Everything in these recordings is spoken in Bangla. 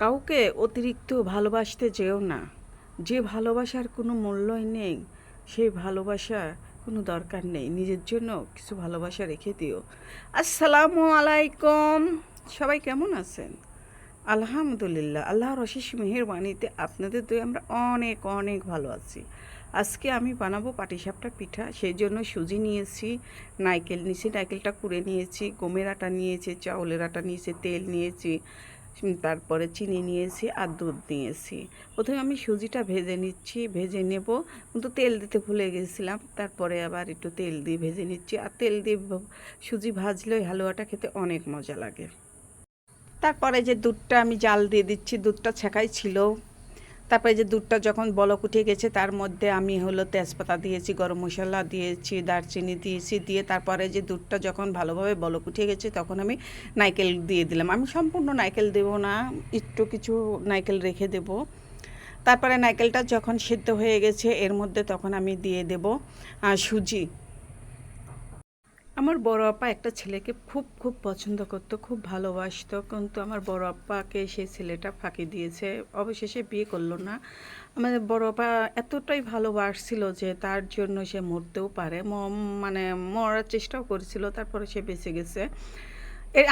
কাউকে অতিরিক্ত ভালোবাসতে যেও না। যে ভালোবাসার কোনো মূল্যই নেই, সেই ভালোবাসার কোনো দরকার নেই। নিজের জন্য কিছু ভালোবাসা রেখে দিও। আসসালামু আলাইকুম। সবাই কেমন আছেন? আলহামদুলিল্লাহ, আল্লাহর অশেষ মেহেরবানিতে আপনাদের দয়ে আমরা অনেক অনেক ভালো আছি। আজকে আমি বানাবো পাটিসাপটা পিঠা। সেই জন্য সুজি নিয়েছি, নারকেল নিয়েছি, নারকেলটা কুড়ে নিয়েছি, গমের আটা নিয়েছি, চাউলের আটা নিয়েছি, তেল নিয়েছি, তারপরে চিনি নিয়েছি আর দুধ নিয়েছি। প্রথমে আমি সুজিটা ভেজে নিচ্ছি, ভেজে নেব, কিন্তু তেল দিতে ভুলে গেছিলাম। তারপরে আবার একটু তেল দিয়ে ভেজে নিচ্ছি। আর তেল দিয়ে সুজি ভাজলে ওই হালুয়াটা খেতে অনেক মজা লাগে। তারপরে যে দুধটা আমি জাল দিয়ে দিচ্ছি, দুধটা ছেঁকাই ছিল। তারপরে যে দুধটা যখন বলক উঠে গেছে, তার মধ্যে আমি তেজপাতা দিয়েছি, গরম মশলা দিয়েছি, দারচিনি দিয়েছি, দিয়ে তারপরে যে দুধটা যখন ভালোভাবে বলক উঠে গেছে, তখন আমি নারকেল দিয়ে দিলাম। আমি সম্পূর্ণ নারকেল দেবো না, একটু কিছু নারকেল রেখে দেব। তারপরে নারকেলটা যখন সিদ্ধ হয়ে গেছে, এর মধ্যে তখন আমি দিয়ে দেব সুজি। আমার বড় আপা একটা ছেলেকে খুব খুব পছন্দ করতো, খুব ভালোবাসতো, কিন্তু আমার বড় আপাকে সেই ছেলেটা ফাঁকি দিয়েছে, অবশেষে বিয়ে করলো না। আমাদের বড় আপা এতটাই ভালোবাসছিল যে তার জন্য সে মরতেও পারে, মানে মরার চেষ্টাও করেছিল, তারপরে সে বেঁচে গেছে।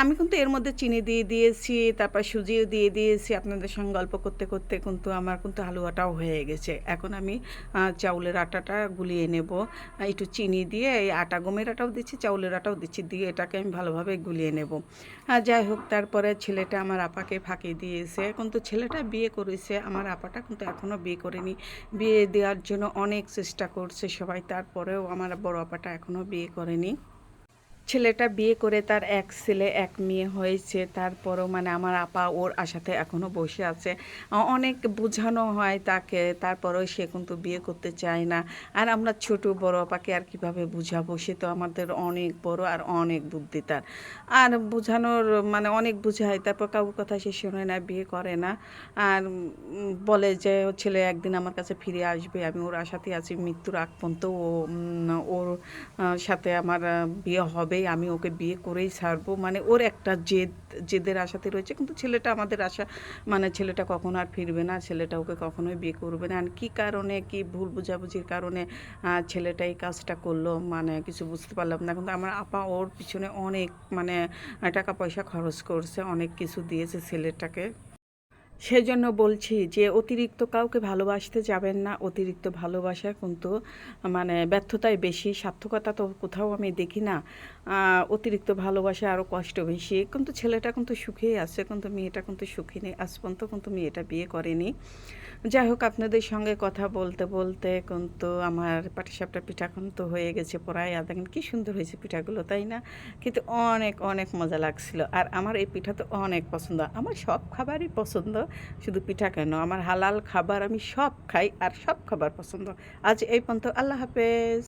আমি কিন্তু এর মধ্যে চিনি দিয়ে দিয়েছি, তারপর সুজিও দিয়ে দিয়েছি। আপনাদের সঙ্গে গল্প করতে করতে কিন্তু আমার কিন্তু হালুয়াটাও হয়ে গেছে। এখন আমি চাউলের আটাটা গুলিয়ে নেব, একটু চিনি দিয়ে। এই আটা, গমের আটাও দিচ্ছি, চাউলের আটাও দিচ্ছি, দিয়ে এটাকে আমি ভালোভাবে গুলিয়ে নেব। যাই হোক, তারপরে ছেলেটা আমার আপাকে ফাঁকি দিয়েছে, কিন্তু ছেলেটা বিয়ে করেছে, আমার আপাটা কিন্তু এখনও বিয়ে করেনি। বিয়ে দেওয়ার জন্য অনেক চেষ্টা করছে সবাই, তারপরেও আমার বড় আপাটা এখনও বিয়ে করেনি। ছেলেটা বিয়ে করে তার এক ছেলে এক মেয়ে হয়েছে, তারপরও মানে আমার আপা ওর আশাতে এখনও বসে আছে। অনেক বোঝানো হয় তাকে, তারপরেও সে কিন্তু বিয়ে করতে চায় না। আর আমরা ছোট বড় আপাকে আর কিভাবে বুঝাবো, সে তো আমাদের অনেক বড় আর অনেক বুদ্ধি তার। আর বোঝানোর মানে অনেক বুঝায়, তারপর কাউর কথা সে শোনে না, বিয়ে করে না। আর বলে যে ছেলে একদিন আমার কাছে ফিরে আসবে, আমি ওর আশাতে আছি, মৃত্যুর আগ পর্যন্ত ওর সাথে আমার বিয়ে হবেই, আমি ওকে বিয়ে করেই ছাড়বো। মানে ওর একটা জেদের আশাতে রয়েছে, কিন্তু ছেলেটা আমাদের আশা, মানে ছেলেটা কখনো আর ফিরবে না, ছেলেটা ওকে কখনোই বিয়ে করবে না। আর কী কারণে, কী ভুল বোঝাবুঝির কারণে ছেলেটা এই কাজটা করলো, মানে কিছু বুঝতে পারলাম না। কিন্তু আমার আপা ওর পিছনে অনেক মানে টাকা পয়সা খরচ করছে, অনেক কিছু দিয়েছে ছেলেটাকে। সেজন্য বলছি যে অতিরিক্ত কাউকে ভালোবাসতে যাবেন না। অতিরিক্ত ভালোবাসা কিন্তু মানে ব্যর্থতাই বেশি, সার্থকতা তো কোথাও আমি দেখি না। অতিরিক্ত ভালোবাসা আরও কষ্ট বেশি। কিন্তু ছেলেটা কিন্তু সুখেই আছে, কিন্তু মেয়েটা কিন্তু সুখী নেই, আজ পর্যন্ত কিন্তু মেয়েটা বিয়ে করেনি। যাই হোক, আপনাদের সঙ্গে কথা বলতে বলতে কিন্তু আমার পাটিসাপটা পিঠা কিন্তু হয়ে গেছে প্রায় আধা ঘন্টা। কী সুন্দর হয়েছে পিঠাগুলো, তাই না? কিন্তু অনেক অনেক মজা লাগছিল। আর আমার এই পিঠা তো অনেক পছন্দ, আমার সব খাবারই পছন্দ, শুধু পিঠা কেন, আমার হালাল খাবার আমি সব খাই আর সব খাবার পছন্দ। আজ এই পর্যন্ত, আল্লাহ হাফেজ।